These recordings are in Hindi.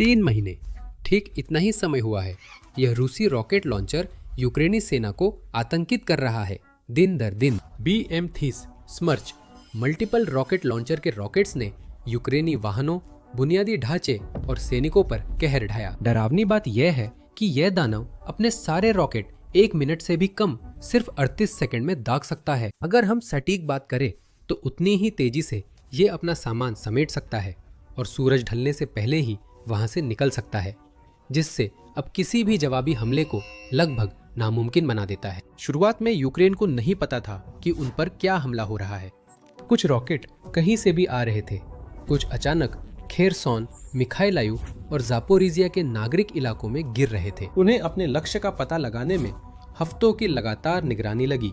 3 महीने, ठीक इतना ही समय हुआ है। यह रूसी रॉकेट लॉन्चर यूक्रेनी सेना को आतंकित कर रहा है दिन दर दिन। BM these स्मर्च multiple rocket launcher के रॉकेट्स ने यूक्रेनी वाहनों, बुनियादी ढांचे और सैनिकों पर कहर ढाया। डरावनी बात यह है कि यह दानव अपने सारे रॉकेट 1 मिनट से भी कम सिर्फ 38 सेकंड में दाग सकता है। अगर हम सटीक बात करें तो उतनी ही तेजी से ये अपना सामान समेट सकता है और सूरज ढलने से पहले ही वहां से निकल सकता है, जिससे अब किसी भी जवाबी हमले को लगभग नामुमकिन बना देता है। शुरुआत में यूक्रेन को नहीं पता था कि उन पर क्या हमला हो रहा है। कुछ रॉकेट कहीं से भी आ रहे थे, कुछ अचानक खेरसोन, मिखाइलायू और जापोरिजिया के नागरिक इलाकों में गिर रहे थे। उन्हें अपने लक्ष्य का पता लगाने में हफ्तों की लगातार निगरानी लगी,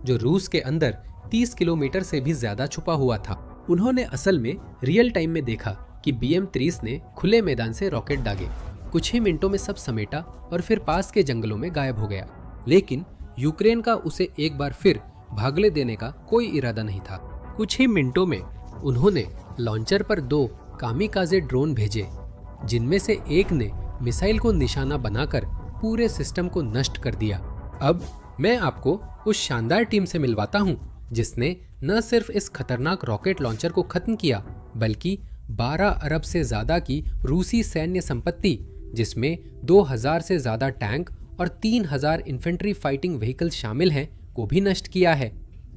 जो रूस के अंदर 30 किलोमीटर से भी ज्यादा छुपा हुआ था। उन्होंने असल में रियल टाइम में देखा कि BM थीस ने खुले मैदान से रॉकेट दागे, कुछ ही मिनटों में सब समेटा और फिर पास के जंगलों में गायब हो गया। लेकिन यूक्रेन का उसे एक बार फिर भागले देने का कोई इरादा नहीं था। कुछ ही मिनटों में उन्होंने लॉन्चर पर 2 कामिकाजे ड्रोन भेजे, जिनमें से एक ने मिसाइल को निशाना बनाकर पूरे सिस्टम को नष्ट कर दिया। अब मैं आपको उस शानदार टीम से मिलवाता हूं, जिसने न सिर्फ इस खतरनाक रॉकेट लॉन्चर को खत्म किया, बल्कि 12 अरब से ज्यादा की रूसी सैन्य संपत्ति, जिसमें 2000 से ज्यादा टैंक और 3000 इन्फेंट्री फाइटिंग व्हीकल शामिल हैं, को भी नष्ट किया है।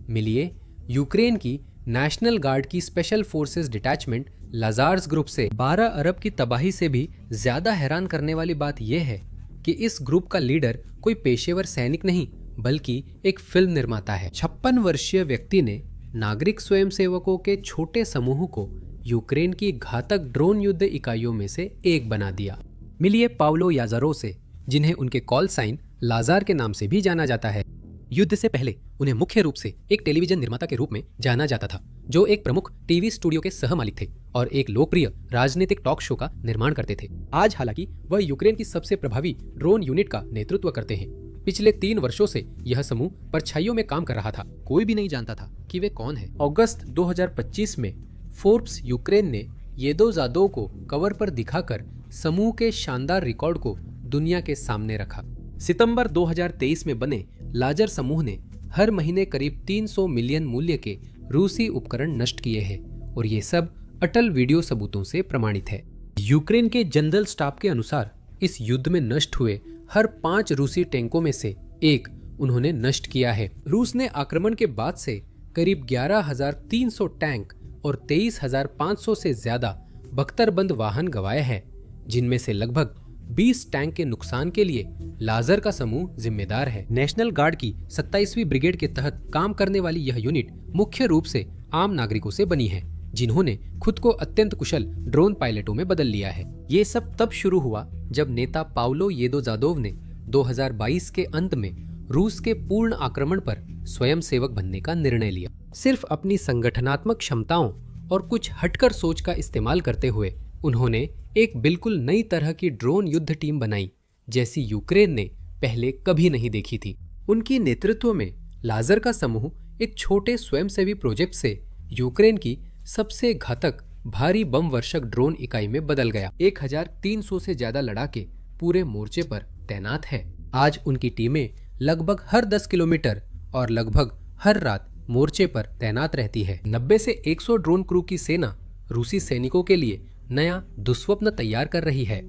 मिलिए यूक्रेन की नेशनल गार्ड की स्पेशल फोर्सेस डिटैचमेंट लाजार्स ग्रुप से। 12 अरब की तबाही से भी ज्यादा हैरान करने वाली बात यह है कि इस ग्रुप का लीडर कोई पेशेवर सैनिक नहीं, बल्कि एक फिल्म निर्माता है। 56 वर्षीय व्यक्ति ने नागरिक स्वयंसेवकों के छोटे समूह को यूक्रेन की घातक ड्रोन युद्ध इकाइयों में से एक बना दिया। मिलिए पाउलो याजारो से, जिन्हें उनके कॉल साइन लाजार के नाम से भी जाना जाता है। युद्ध से पहले उन्हें मुख्य रूप से एक टेलीविजन निर्माता के रूप में जाना जाता था, जो एक प्रमुख टीवी स्टूडियो के सह मालिक थे और एक लोकप्रिय राजनीतिक टॉक शो का निर्माण करते थे। आज हालांकि वह यूक्रेन की सबसे प्रभावी ड्रोन यूनिट का नेतृत्व करते हैं। पिछले 3 वर्षों से यह समूह परछाइयों में काम कर रहा था। कोई भी नहीं जानता था कि वे कौन है। अगस्त 2025 में फोर्ब्स यूक्रेन ने येदोजादोव को कवर पर दिखाकर समूह के शानदार रिकॉर्ड को दुनिया के सामने रखा। सितंबर 2023 में बने लाजर समूह ने हर महीने करीब 300 मिलियन मूल्य के रूसी उपकरण नष्ट किए हैं और ये सब अटल वीडियो सबूतों से प्रमाणित है। यूक्रेन के जनरल स्टाफ के अनुसार इस युद्ध में नष्ट हुए हर 5 रूसी टैंकों में से 1 उन्होंने नष्ट किया है। रूस ने आक्रमण के बाद से करीब 11,300 टैंक और 23,500 से ज्यादा बख्तरबंद वाहन गंवाए हैं, जिनमें से लगभग 20 टैंक के नुकसान के लिए लाजर का समूह जिम्मेदार है। नेशनल गार्ड की 27वीं ब्रिगेड के तहत काम करने वाली यह यूनिट मुख्य रूप से आम नागरिकों से बनी है, जिन्होंने खुद को अत्यंत कुशल ड्रोन पायलटों में बदल लिया है। ये सब तब शुरू हुआ जब नेता पाउलो येदोजादोव ने 2022 के अंत में रूस के पूर्ण आक्रमण पर स्वयंसेवक बनने का निर्णय लिया। सिर्फ अपनी संगठनात्मक क्षमताओं और कुछ हटकर सोच का इस्तेमाल करते हुए उन्होंने एक बिल्कुल नई तरह की ड्रोन युद्ध टीम बनाई, जैसी यूक्रेन ने पहले कभी नहीं देखी थी। उनकी नेतृत्व में लाजर का समूह एक छोटे स्वयंसेवी प्रोजेक्ट से यूक्रेन की सबसे घातक भारी बम वर्षक ड्रोन इकाई में बदल गया। 1300 से ज्यादा लड़ाके पूरे मोर्चे पर तैनात है। आज उनकी टीमें लगभग हर 10 किलोमीटर और लगभग हर रात मोर्चे पर तैनात रहती है। 90 से 100 ड्रोन क्रू की सेना रूसी सैनिकों के लिए नया दुस्वप्न तैयार कर रही है।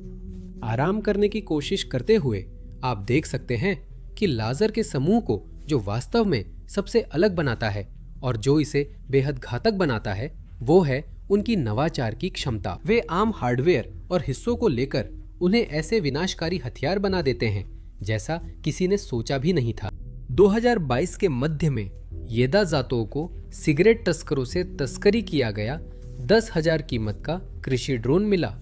आराम करने की कोशिश करते हुए आप देख सकते हैं कि लाजर के समूह को जो वास्तव में सबसे अलग बनाता है और जो इसे बेहद घातक बनाता है, वो है उनकी नवाचार की क्षमता। वे आम हार्डवेयर और हिस्सों को लेकर उन्हें ऐसे विनाशकारी हथियार बना देते हैं जैसा किसी ने सोचा भी नहीं था। 2022 के मध्य में येदोजादोव को सिगरेट तस्करों से तस्करी किया गया 10,000 कीमत का कृषि ड्रोन मिला।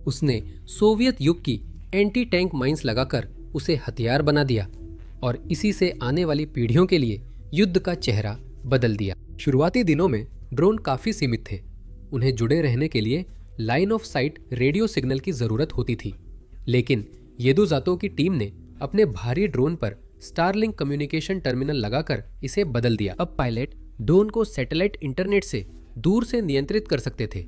उसने सोवियत युग की एंटी टैंक माइंस लगाकर उसे हथियार बना दिया और इसी से आने वाली पीढ़ियों के लिए युद्ध का चेहरा बदल दिया। शुरुआती दिनों में ड्रोन काफी सीमित थे। उन्हें जुड़े रहने के लिए line of site radio signal की जरूरत होती थी, लेकिन येदोजादोव की टीम ने अपने भारी ड्रोन पर स्टारलिंक कम्युनिकेशन टर्मिनल लगाकर इसे बदल दिया। अब पायलट ड्रोन को सैटेलाइट इंटरनेट से दूर से नियंत्रित कर सकते थे।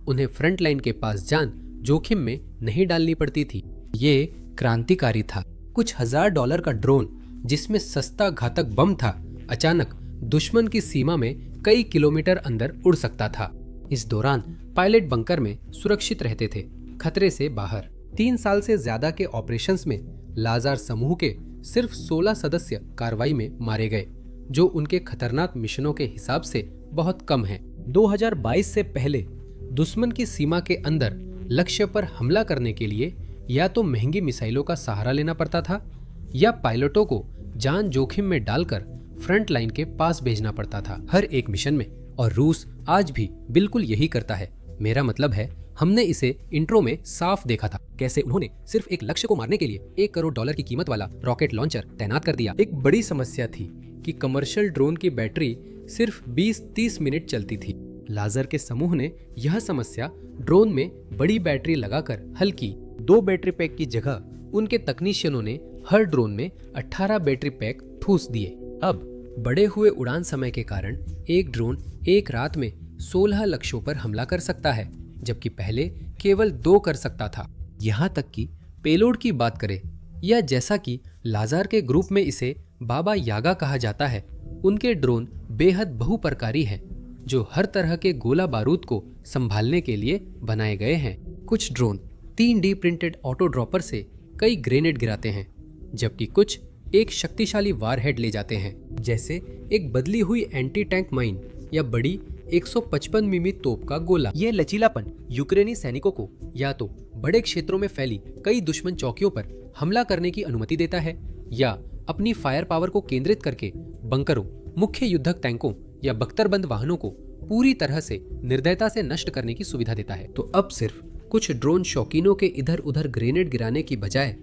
उन्हें फ्रंट लाइन के पास जान जोखिम में नहीं डालनी पड़ती थी। ये क्रांतिकारी था। कुछ $1000 का ड्रोन जिसमें सस्ता घातक बम था, अचानक दुश्मन की सीमा में कई किलोमीटर अंदर उड़ सकता था। इस दौरान पायलट बंकर में सुरक्षित रहते थे, खतरे से बाहर। 3 साल से ज्यादा के ऑपरेशंस में लाजार समूह के सिर्फ 16 सदस्य कार्रवाई में मारे गए, जो उनके खतरनाक मिशनों के हिसाब से बहुत कम है। 2022 से पहले दुश्मन की सीमा के अंदर लक्ष्य पर हमला करने के लिए या तो महंगी मिसाइलों का सहारा लेना पड़ता था या पायलटों को जान जोखिम में डालकर फ्रंट लाइन के पास भेजना पड़ता था हर एक मिशन में। और रूस आज भी बिल्कुल यही करता है। मेरा मतलब है, हमने इसे इंट्रो में साफ देखा था, कैसे उन्होंने सिर्फ एक लक्ष्य को मारने के लिए $1 करोड़ की कीमत वाला रॉकेट लॉन्चर तैनात कर दिया। एक बड़ी समस्या थी कि कमर्शियल ड्रोन की बैटरी सिर्फ 20-30 मिनट चलती थी। लाजर के समूह ने यह समस्या ड्रोन में बड़ी बैटरी लगाकर हल की। 2 बैटरी पैक की जगह उनके तकनीशियनों ने हर ड्रोन में 18 बैटरी पैक ठूस दिए। अब बढ़े हुए उड़ान समय के कारण एक ड्रोन एक रात में 16 लक्ष्यों पर हमला कर सकता है, जबकि पहले केवल 2 कर सकता था। यहाँ तक कि पेलोड की बात करें, या जैसा कि लाजार के ग्रुप में इसे बाबा यागा कहा जाता है, उनके ड्रोन बेहद बहुप्रकारी हैं, जो हर तरह के गोला बारूद को संभालने के लिए बनाए गए हैं। कुछ drone 3D printed auto dropper से कई ग्रेनेड गिराते हैं, जबकि कुछ एक शक्तिशाली वारहेड ले जाते हैं, जैसे एक बदली हुई एंटी टैंक माइन या बड़ी 155 मिमी तोप का गोला। ये लचीलापन यूक्रेनी सैनिकों को या तो बड़े क्षेत्रों में फैली कई दुश्मन चौकियों पर हमला करने की अनुमति देता है, या अपनी फायर पावर को केंद्रित करके बंकरों, मुख्य युद्धक टैंकों या बख्तरबंद वाहनों को पूरी तरह से निर्दयता से नष्ट करने की सुविधा देता है। तो अब सिर्फ कुछ ड्रोन शौकीनों के इधर उधर ग्रेनेड गिराने की बजाय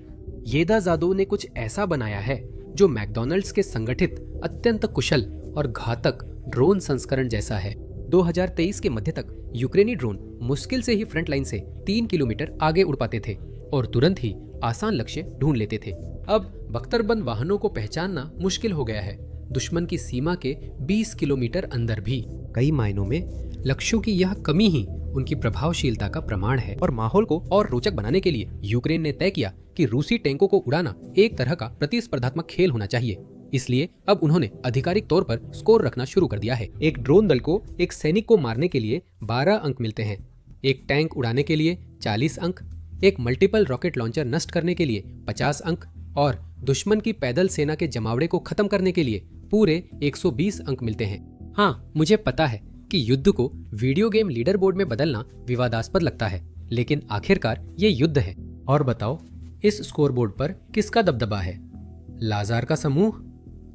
येदाजादोव ने कुछ ऐसा बनाया है जो मैकडॉनल्ड्स के संगठित अत्यंत कुशल और घातक ड्रोन संस्करण जैसा है। 2023 के मध्य तक यूक्रेनी ड्रोन मुश्किल से ही फ्रंट लाइन से 3 किलोमीटर आगे उड़ पाते थे और तुरंत ही आसान लक्ष्य ढूंढ लेते थे। अब बख्तरबंद वाहनों को पहचानना मुश्किल हो गया है, दुश्मन की सीमा के 20 किलोमीटर अंदर भी। कई मायनों में लक्ष्यों की यह कमी ही उनकी प्रभावशीलता का प्रमाण है। और माहौल को और रोचक बनाने के लिए यूक्रेन ने तय किया कि रूसी टैंकों को उड़ाना एक तरह का प्रतिस्पर्धात्मक खेल होना चाहिए। इसलिए अब उन्होंने आधिकारिक तौर पर स्कोर रखना शुरू कर दिया है। एक ड्रोन दल को एक सैनिक को मारने के लिए 12 अंक मिलते हैं, एक टैंक उड़ाने के लिए 40 अंक, एक मल्टीपल रॉकेट लॉन्चर नष्ट करने के लिए 50 अंक और दुश्मन की पैदल सेना के जमावड़े को खत्म करने के लिए पूरे 120 अंक मिलते हैं। हाँ, मुझे पता है कि युद्ध को वीडियो गेम लीडर बोर्ड में बदलना विवादास्पद लगता है, लेकिन आखिरकार ये युद्ध है। और बताओ, इस स्कोरबोर्ड पर किसका दबदबा है? लाजार का समूह?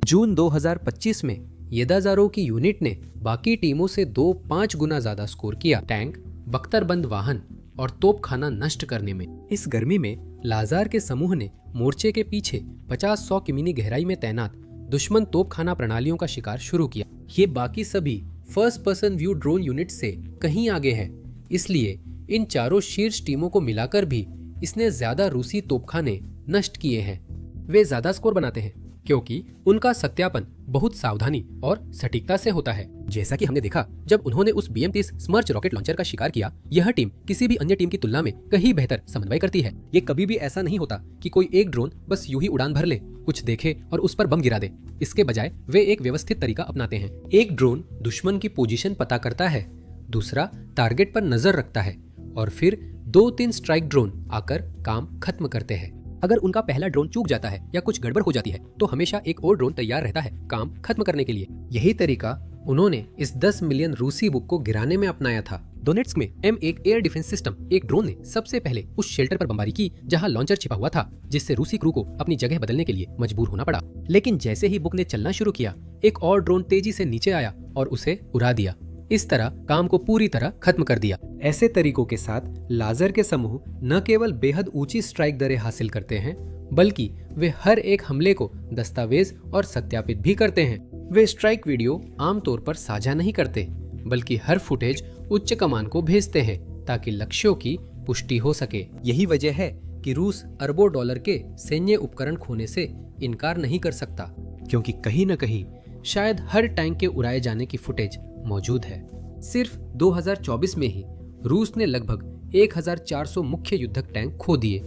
जून 2025 में येदाजारोव की यूनिट ने बाकी टीमों से 2-5 गुना ज्यादा स्कोर किया टैंक, बख्तरबंद वाहन और तोपखाना नष्ट करने में। इस गर्मी में लाजार के समूह ने मोर्चे के पीछे 50-100 किमी गहराई में तैनात दुश्मन तोपखाना प्रणालियों का शिकार शुरू किया। ये बाकी सभी first person view drone unit से कहीं आगे है, इसलिए इन चारों शीर्ष टीमों को मिलाकर भी इसने ज्यादा रूसी तोपखाने नष्ट किए हैं। वे ज्यादा स्कोर बनाते हैं क्योंकि उनका सत्यापन बहुत सावधानी और सटीकता से होता है। जैसा कि हमने देखा जब उन्होंने उस BM-30 स्मर्च रॉकेट लॉन्चर का शिकार किया, यह टीम किसी भी अन्य टीम की तुलना में कहीं बेहतर समन्वय करती है। ये कभी भी ऐसा नहीं होता कि कोई एक ड्रोन बस यूं ही उड़ान भर ले, कुछ देखे और उस पर बम गिरा दे। इसके बजाय वे एक व्यवस्थित तरीका अपनाते हैं। एक ड्रोन दुश्मन की पोजीशन पता करता है, दूसरा टारगेट पर नजर रखता है और फिर 2-3 स्ट्राइक ड्रोन आकर काम खत्म करते हैं। अगर उनका पहला ड्रोन चूक जाता है या कुछ गड़बड़ हो जाती है तो हमेशा एक और ड्रोन तैयार रहता है काम खत्म करने के लिए। यही तरीका उन्होंने इस 10 मिलियन रूसी बुक को गिराने में अपनाया था। डोनेट्स्क में M1 एयर डिफेंस सिस्टम एक ड्रोन ने सबसे पहले उस शेल्टर पर बमबारी की जहां लॉन्चर छिपा हुआ था, जिससे रूसी क्रू को अपनी जगह बदलने के लिए मजबूर होना पड़ा। लेकिन जैसे ही बुक ने चलना शुरू किया, एक और ड्रोन तेजी से नीचे आया और उसे उड़ा दिया। इस तरह काम को पूरी तरह खत्म कर दिया। ऐसे तरीकों के साथ लाजर के समूह न केवल बेहद ऊंची स्ट्राइक दरें हासिल करते हैं, बल्कि वे हर एक हमले को दस्तावेज और सत्यापित भी करते हैं। वे स्ट्राइक वीडियो आमतौर पर साझा नहीं करते, बल्कि हर फुटेज उच्च कमान को भेजते हैं ताकि लक्ष्यों की पुष्टि हो सके। यही वजह है कि रूस अरबों डॉलर के सैन्य उपकरण खोने से इनकार नहीं कर सकता, क्योंकि कहीं न कहीं शायद हर टैंक के उड़ाए जाने की फुटेज मौजूद है। सिर्फ 2024 में ही रूस ने लगभग 1400 मुख्य युद्धक टैंक खो दिए,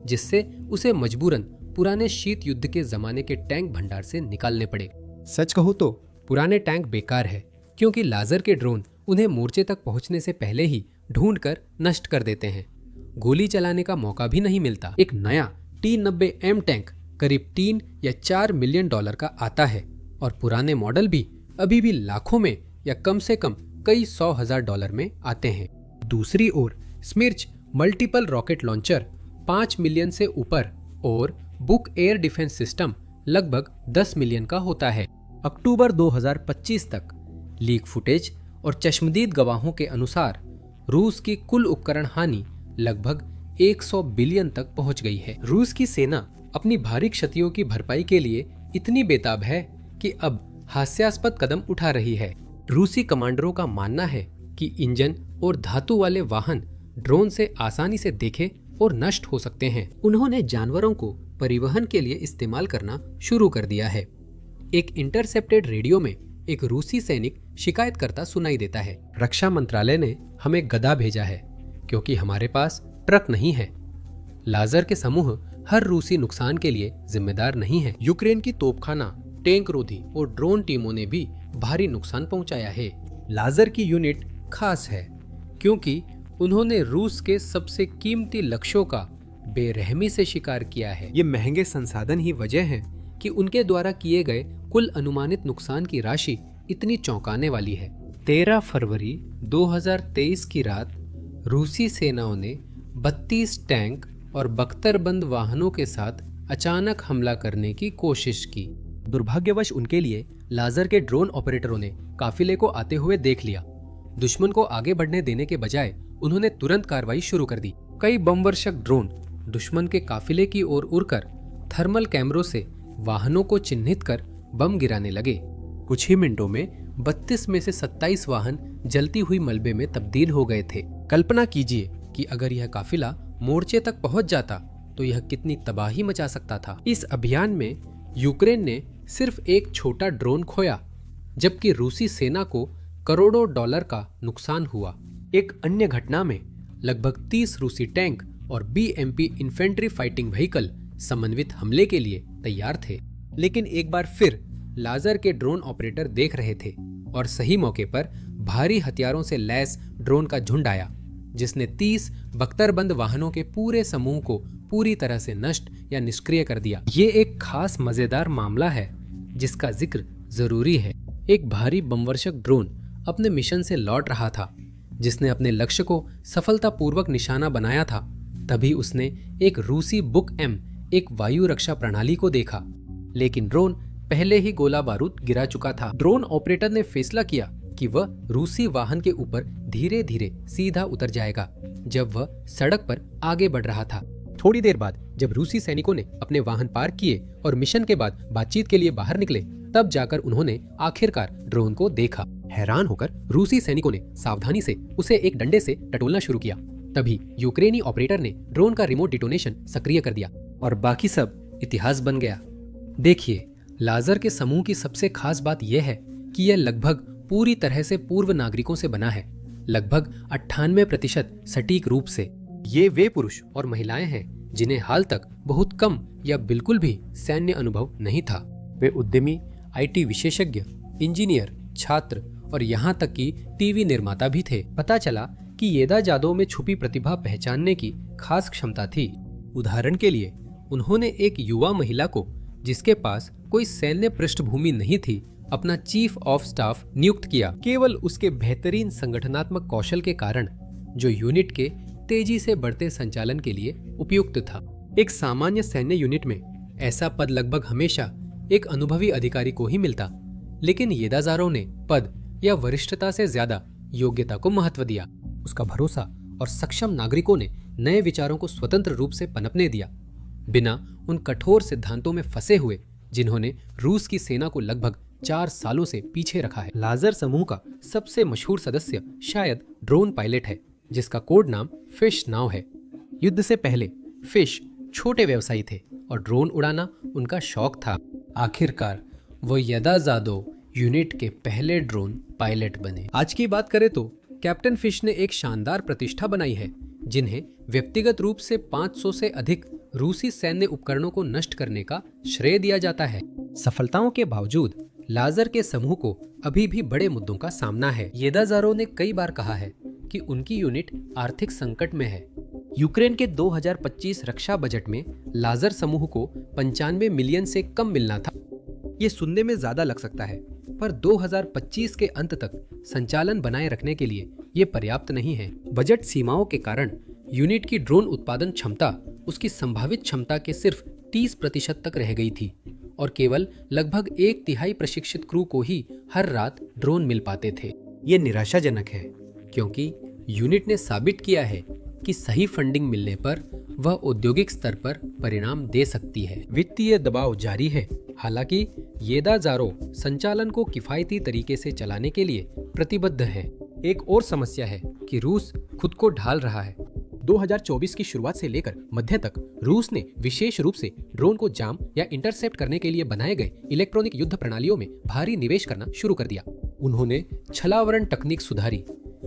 जिससे उसे मजबूरन पुराने शीत युद्ध के जमाने के टैंक भंडार से निकालने पड़े। सच कहूँ तो पुराने टैंक बेकार है, क्योंकि लाजर के ड्रोन उन्हें मोर्चे तक पहुंचने से पहले ही ढूंढकर नष्ट कर देते हैं। गोली चलाने का मौका भी नहीं मिलता। एक नया T-90M टैंक करीब 3 या 4 मिलियन डॉलर का आता है और पुराने मॉडल भी अभी भी लाखों में या कम से कम कई 100,000 डॉलर में आते हैं। दूसरी ओर स्मिर्च मल्टीपल रॉकेट लॉन्चर 5 मिलियन से ऊपर और बुक एयर डिफेंस सिस्टम लगभग 10 मिलियन का होता है। अक्टूबर 2025 तक लीक फुटेज और चश्मदीद गवाहों के अनुसार रूस की कुल उपकरण हानि लगभग 100 बिलियन तक पहुंच गई है। रूस की सेना अपनी भारी क्षतियों की भरपाई के लिए इतनी बेताब है कि अब हास्यास्पद कदम उठा रही है। रूसी कमांडरों का मानना है कि इंजन और धातु वाले वाहन ड्रोन से आसानी से देखे और नष्ट हो सकते हैं। उन्होंने जानवरों को परिवहन के लिए इस्तेमाल करना शुरू कर दिया है। एक इंटरसेप्टेड रेडियो में एक रूसी सैनिक शिकायत करता सुनाई देता है, रक्षा मंत्रालय ने हमें गधा भेजा है क्योंकि हमारे पास ट्रक नहीं है। लाजर के समूह हर रूसी नुकसान के लिए जिम्मेदार नहीं है। यूक्रेन की तोपखाना, टैंक रोधी और ड्रोन टीमों ने भी भारी नुकसान पहुंचाया है। लाजर की यूनिट खास है क्योंकि उन्होंने रूस के सबसे कीमती लक्ष्यों का बेरहमी से शिकार किया है। ये महंगे संसाधन ही वजह है कि उनके द्वारा किए गए कुल अनुमानित नुकसान की राशि इतनी चौंकाने वाली है। 13 फरवरी 2023 की रात रूसी सेनाओं ने 32 टैंक और बख्तरबंद वाहनों के साथ अचानक हमला करने की कोशिश की। दुर्भाग्यवश उनके लिए लाजर के ड्रोन ऑपरेटरों ने काफिले को आते हुए देख लिया। दुश्मन को आगे बढ़ने देने के बजाय उन्होंने तुरंत कार्रवाई शुरू कर दी। कई बमवर्षक ड्रोन दुश्मन के काफिले की ओर उड़कर थर्मल कैमरों से वाहनों को चिन्हित कर बम गिराने लगे। कुछ ही मिनटों में 32 में से 27 वाहन जलती हुई मलबे में तब्दील हो गए थे। कल्पना कीजिए कि अगर यह काफिला मोर्चे तक पहुंच जाता तो यह कितनी तबाही मचा सकता था। इस अभियान में यूक्रेन ने सिर्फ एक छोटा ड्रोन खोया, जबकि रूसी सेना को करोड़ों डॉलर का नुकसान हुआ। एक अन्य घटना में लगभग 30 रूसी टैंक और BMP इन्फेंट्री फाइटिंग व्हीकल समन्वित हमले के लिए तैयार थे। लेकिन एक बार फिर लाजर के ड्रोन ऑपरेटर देख रहे थे और सही मौके पर भारी हथियारों से लैस ड्रोन का झुंड आया, जिसने 30 बख्तरबंद वाहनों के पूरे समूह को पूरी तरह से नष्ट या निष्क्रिय कर दिया। ये एक खास मजेदार मामला है जिसका जिक्र जरूरी है। एक भारी बमवर्षक ड्रोन अपने मिशन से लौट रहा था, जिसने अपने लक्ष्य को सफलतापूर्वक निशाना बनाया था। तभी उसने एक रूसी बुक एम एक वायु रक्षा प्रणाली को देखा, लेकिन ड्रोन पहले ही गोला बारूद गिरा चुका था। ड्रोन ऑपरेटर ने फैसला किया कि वह रूसी वाहन के ऊपर धीरे धीरे सीधा उतर जाएगा जब वह सड़क पर आगे बढ़ रहा था। थोड़ी देर बाद जब रूसी सैनिकों ने अपने वाहन पार्क किए और मिशन के बाद बातचीत के लिए बाहर निकले, तब जाकर उन्होंने आखिरकार ड्रोन को देखा। हैरान होकर रूसी सैनिकों ने सावधानी से उसे एक डंडे से टटोलना शुरू किया। तभी यूक्रेनी ऑपरेटर ने ड्रोन का रिमोट डिटोनेशन सक्रिय कर दिया और बाकी सब इतिहास बन गया। देखिए, लाजर के समूह की सबसे खास बात यह है कि यह लगभग पूरी तरह से पूर्व नागरिकों से बना है, लगभग 98% सटीक रूप से। ये वे पुरुष और महिलाएं हैं जिन्हें हाल तक बहुत कम या बिल्कुल भी सैन्य अनुभव नहीं था। वे उद्यमी, IT विशेषज्ञ, इंजीनियर, छात्र और यहाँ तक कि टीवी निर्माता भी थे। पता चला कि येदा जादव में छुपी प्रतिभा पहचानने की खास क्षमता थी। उदाहरण के लिए, उन्होंने एक युवा महिला को, जिसके पास कोई सैन्य पृष्ठभूमि नहीं थी, अपना चीफ ऑफ स्टाफ नियुक्त किया, केवल उसके बेहतरीन संगठनात्मक कौशल के कारण, जो यूनिट के तेजी से बढ़ते संचालन के लिए उपयुक्त था। एक सामान्य सैन्य यूनिट में ऐसा पद लगभग हमेशा एक अनुभवी अधिकारी को ही मिलता, लेकिन येदाजारोव ने पद या वरिष्ठता से ज्यादा योग्यता को महत्व दिया। उसका भरोसा और सक्षम नागरिकों ने नए विचारों को स्वतंत्र रूप से पनपने दिया, बिना उन कठोर सिद्धांतों में फंसे हुए जिन्होंने रूस की सेना को लगभग 4 सालों से पीछे रखा है। लाजर समूह का सबसे मशहूर सदस्य शायद ड्रोन पायलट है, जिसका कोड नाम फिश नाउ है। युद्ध से पहले फिश छोटे व्यवसायी थे और ड्रोन उड़ाना उनका शौक था। आखिरकार वो येदाजादोव यूनिट के पहले ड्रोन पायलट बने। आज की बात करें तो कैप्टन फिश ने एक शानदार प्रतिष्ठा बनाई है, जिन्हें व्यक्तिगत रूप से 500 से अधिक रूसी सैन्य उपकरणों को नष्ट करने का श्रेय दिया जाता है। सफलताओं के बावजूद लाजर के समूह को अभी भी बड़े मुद्दों का सामना है। येदाजारोव ने कई बार कहा है कि उनकी यूनिट आर्थिक संकट में है। यूक्रेन के 2025 रक्षा बजट में लाजर समूह को 95 मिलियन से कम मिलना था। ये सुनने में ज्यादा लग सकता है, पर 2025 के अंत तक संचालन बनाए रखने के लिए ये पर्याप्त नहीं है। बजट सीमाओं के कारण यूनिट की ड्रोन उत्पादन क्षमता उसकी संभावित क्षमता के सिर्फ 30% तक रह गई थी और केवल लगभग 1/3 प्रशिक्षित क्रू को ही हर रात ड्रोन मिल पाते थे। ये निराशाजनक है, क्योंकि यूनिट ने साबित किया है कि सही फंडिंग मिलने पर वह औद्योगिक स्तर पर परिणाम दे सकती है। वित्तीय दबाव जारी है। हालांकि येदाजारोव संचालन को किफायती तरीके से चलाने के लिए प्रतिबद्ध है। एक और समस्या है कि रूस खुद को ढाल रहा है। 2024 की शुरुआत से लेकर मध्य तक रूस ने विशेष रूप से ड्रोन को जाम या इंटरसेप्ट करने के लिए बनाए गए इलेक्ट्रॉनिक युद्ध प्रणालियों में भारी निवेश करना शुरू कर दिया। उन्होंने छलावरण तकनीक सुधारी,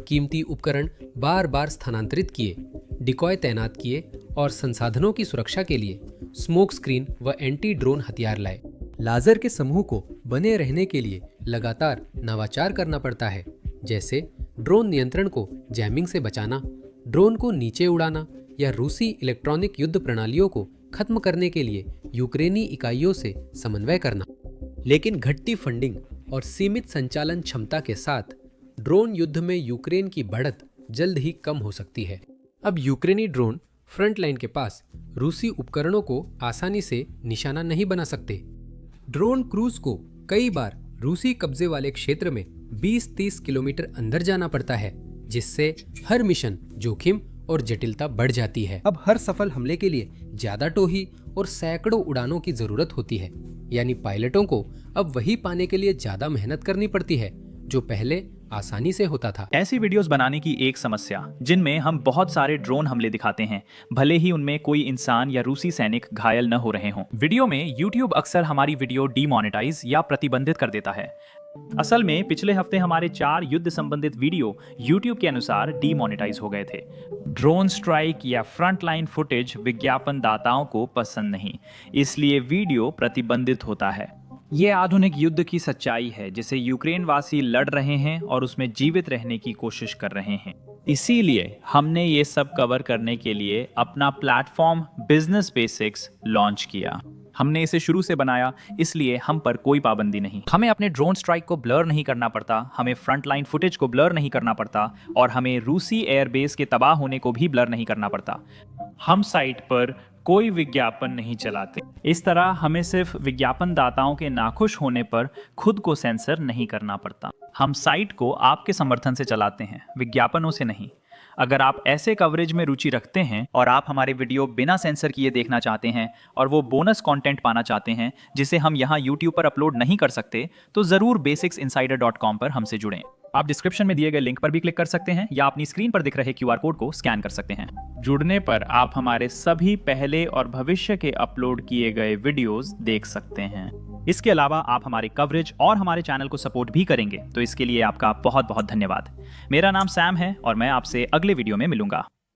कीमती उपकरण बार बार स्थानांतरित किए, डिकॉय तैनात किए और संसाधनों की सुरक्षा के लिए स्मोक स्क्रीन व एंटी ड्रोन हथियार लाए। लाजर के समूह को बने रहने के लिए लगातार नवाचार करना पड़ता है, जैसे ड्रोन नियंत्रण को जैमिंग से बचाना, ड्रोन को नीचे उड़ाना या रूसी इलेक्ट्रॉनिक युद्ध प्रणालियों को खत्म करने के लिए यूक्रेनी इकाइयों से समन्वय करना। लेकिन घटती फंडिंग और सीमित संचालन क्षमता के साथ ड्रोन युद्ध में यूक्रेन की बढ़त जल्द ही कम हो सकती है। अब यूक्रेनी ड्रोन फ्रंट लाइन के पास रूसी उपकरणों को आसानी से निशाना नहीं बना सकते। ड्रोन क्रूज को कई बार रूसी कब्जे वाले क्षेत्र में 20-30 किलोमीटर अंदर जाना पड़ता है, जिससे हर मिशन जोखिम और जटिलता बढ़ जाती है। अब हर सफल हमले के लिए ज्यादा टोही और सैकड़ों उड़ानों की जरूरत होती है, यानी पायलटों को अब वही पाने के लिए ज्यादा मेहनत करनी पड़ती है जो पहले आसानी से होता था। ऐसी वीडियोस बनाने की एक समस्या जिनमें हम बहुत सारे ड्रोन हमले दिखाते हैं, भले ही उनमें कोई इंसान या रूसी सैनिक घायल न हो रहे हों। वीडियो में YouTube अक्सर हमारी वीडियो डीमोनेटाइज या प्रतिबंधित कर देता है। असल में पिछले हफ्ते हमारे 4 युद्ध संबंधित वीडियो YouTube के अनुसार डीमोनेटाइज हो गए थे। ड्रोन स्ट्राइक या फ्रंट लाइन फुटेज विज्ञापन दाताओं को पसंद नहीं, इसलिए वीडियो प्रतिबंधित होता है। ये आधुनिक युद्ध की सच्चाई है जिसे यूक्रेन वासी लड़ रहे हैं और उसमें जीवित रहने की कोशिश कर रहे हैं। इसीलिए हमने ये सब कवर करने के लिए अपना प्लेटफॉर्म बिजनेस बेसिक्स लॉन्च किया। हमने इसे शुरू से बनाया, इसलिए हम पर कोई पाबंदी नहीं। हमें अपने ड्रोन स्ट्राइक को ब्लर नहीं करना पड़ता, हमें फ्रंट लाइन फुटेज को ब्लर नहीं करना पड़ता और हमें रूसी एयरबेस के तबाह होने को भी ब्लर नहीं करना पड़ता। हम साइट पर कोई विज्ञापन नहीं चलाते। इस तरह हमें सिर्फ विज्ञापन दाताओं के नाखुश होने पर खुद को सेंसर नहीं करना पड़ता। हम साइट को आपके समर्थन से चलाते हैं, विज्ञापनों से नहीं। अगर आप ऐसे कवरेज में रुचि रखते हैं और आप हमारे वीडियो बिना सेंसर किए देखना चाहते हैं और वो बोनस कंटेंट पाना चाहते हैं जिसे हम यहाँ YouTube पर अपलोड नहीं कर सकते, तो ज़रूर basicsinsider.com पर हमसे जुड़ें। आप डिस्क्रिप्शन में दिए गए लिंक पर भी क्लिक कर सकते हैं या अपनी स्क्रीन पर दिख रहे QR कोड को स्कैन कर सकते हैं। जुड़ने पर आप हमारे सभी पहले और भविष्य के अपलोड किए गए वीडियोस देख सकते हैं। इसके अलावा आप हमारे कवरेज और हमारे चैनल को सपोर्ट भी करेंगे, तो इसके लिए आपका बहुत बहुत धन्यवाद। मेरा नाम सैम है और मैं आपसे अगले वीडियो में मिलूंगा।